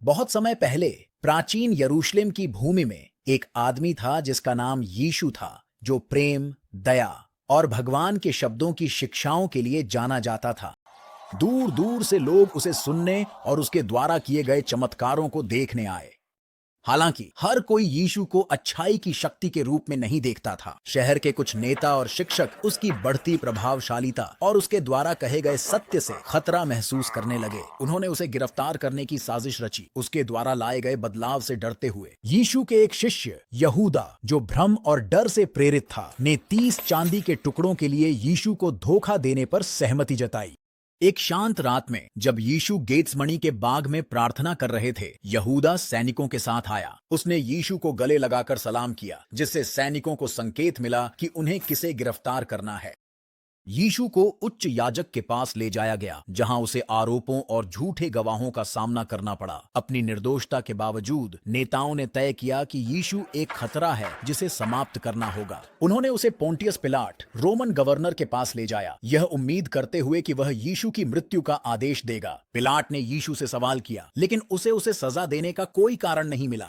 बहुत समय पहले प्राचीन यरूशलेम की भूमि में एक आदमी था जिसका नाम यीशु था, जो प्रेम, दया और भगवान के शब्दों की शिक्षाओं के लिए जाना जाता था। दूर दूर से लोग उसे सुनने और उसके द्वारा किए गए चमत्कारों को देखने आए। हालांकि हर कोई यीशु को अच्छाई की शक्ति के रूप में नहीं देखता था। शहर के कुछ नेता और शिक्षक उसकी बढ़ती प्रभावशालीता और उसके द्वारा कहे गए सत्य से खतरा महसूस करने लगे। उन्होंने उसे गिरफ्तार करने की साजिश रची, उसके द्वारा लाए गए बदलाव से डरते हुए। यीशु के एक शिष्य यहूदा, जो भ्रम और डर से प्रेरित था, ने 30 चांदी के टुकड़ों के लिए यीशु को धोखा देने पर सहमति जताई। एक शांत रात में जब यीशु गेत्समनी के बाग में प्रार्थना कर रहे थे, यहूदा सैनिकों के साथ आया। उसने यीशु को गले लगाकर सलाम किया, जिससे सैनिकों को संकेत मिला कि उन्हें किसे गिरफ्तार करना है। यीशु को उच्च याजक के पास ले जाया गया, जहां उसे आरोपों और झूठे गवाहों का सामना करना पड़ा। अपनी निर्दोषता के बावजूद नेताओं ने तय किया कि यीशु एक खतरा है जिसे समाप्त करना होगा। उन्होंने उसे पोंटियस पिलाट, रोमन गवर्नर के पास ले जाया, यह उम्मीद करते हुए कि वह यीशु की मृत्यु का आदेश देगा। पिलाट ने यीशु से सवाल किया, लेकिन उसे सजा देने का कोई कारण नहीं मिला।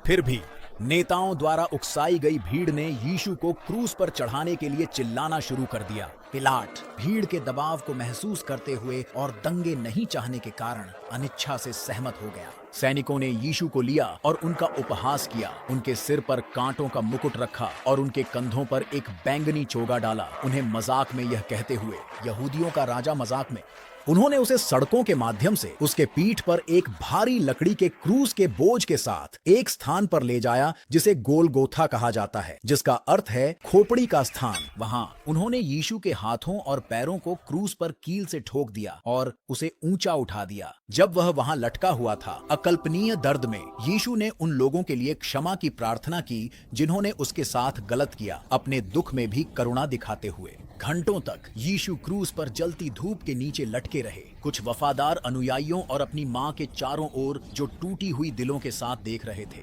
फिर भी नेताओं द्वारा उकसाई गई भीड़ ने यीशु को क्रूस पर चढ़ाने के लिए चिल्लाना शुरू कर दिया। पिलाट भीड़ के दबाव को महसूस करते हुए और दंगे नहीं चाहने के कारण अनिच्छा से सहमत हो गया। सैनिकों ने यीशु को लिया और उनका उपहास किया। उनके सिर पर कांटों का मुकुट रखा और उनके कंधों पर एक बैंगनी चोगा डाला, उन्हें मजाक में यह कहते हुए, यहूदियों का राजा मजाक में। उन्होंने उसे सड़कों के माध्यम से उसके पीठ पर एक भारी लकड़ी के क्रूस के बोझ के साथ एक स्थान पर ले जाया, जिसे गोलगोथा कहा जाता है, जिसका अर्थ है खोपड़ी का स्थान। वहां उन्होंने यीशु के हाथों और पैरों को क्रूस पर कील से ठोक दिया और उसे ऊंचा उठा दिया। जब वह वहां लटका हुआ था, अकल्पनीय दर्द में यीशु ने उन लोगों के लिए क्षमा की प्रार्थना की जिन्होंने उसके साथ गलत किया, अपने दुख में भी करुणा दिखाते हुए। घंटों तक यीशु क्रूस पर जलती धूप के नीचे लटके रहे, कुछ वफादार अनुयायियों और अपनी मां के चारों ओर जो टूटी हुई दिलों के साथ देख रहे थे।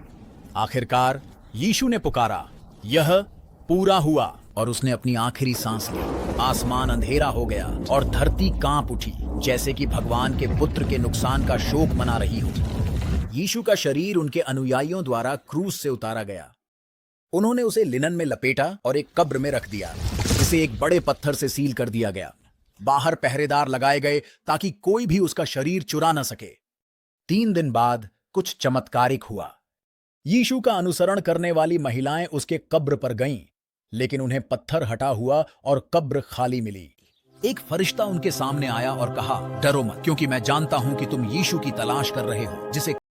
आखिरकार यीशु ने पुकारा, यह पूरा हुआ, और उसने अपनी आखिरी सांस ली। आसमान अंधेरा हो गया और धरती कांप उठी, जैसे कि भगवान के पुत्र के नुकसान का शोक मना रही हो। यीशु का शरीर उनके अनुयायियों द्वारा क्रूस से उतारा गया। उन्होंने उसे लिनन में लपेटा और एक कब्र में रख दिया, जिसे एक बड़े पत्थर से सील कर दिया गया। बाहर पहरेदार लगाए गए ताकि कोई भी उसका शरीर चुरा न सके। 3 दिन बाद कुछ चमत्कारिक हुआ। यीशु का अनुसरण करने वाली महिलाएं उसके कब्र पर गईं, लेकिन उन्हें पत्थर हटा हुआ और कब्र खाली मिली। एक फरिश्ता उनके सामने आया और कहा, डरो मत, क्योंकि मैं जानता हूं कि तुम यीशु की तलाश कर रहे हो, जिसे